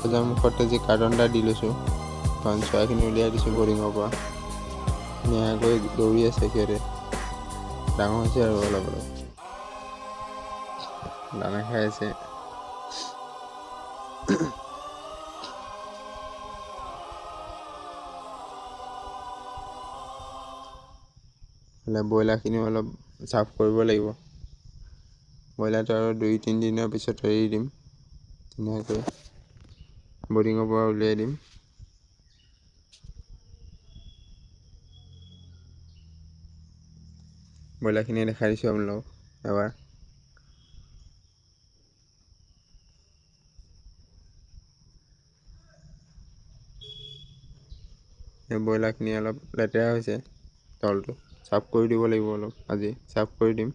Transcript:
দৰ্জাৰ মুখতে যি কাৰ্টন এটা দি লৈছোঁ, কাৰণ চৰাইখিনি উলিয়াই দিছোঁ বৰ্ডিঙৰ পৰা। ধুনীয়াকৈ দৌৰি আছে সিহঁতে, ডাঙৰ হৈছে আৰু অলপ অলপ দানা খাই আছে। ব্ৰইলাৰখিনিও অলপ চাফ কৰিব লাগিব। ব্ৰইলাৰটো আৰু 2-3 দিনৰ পিছত এৰি দিম, ধুনীয়াকৈ বৰ্ডিঙৰ পৰা উলিয়াই দিম। ব্ৰইলাৰখিনি দেখাই দিছোঁ আপোনালোকক এবাৰ। এই ব্ৰইলাৰখিনি অলপ লেতেৰা হৈছে, তলটো চাফ কৰি দিব লাগিব অলপ, আজি চাফ কৰি দিম।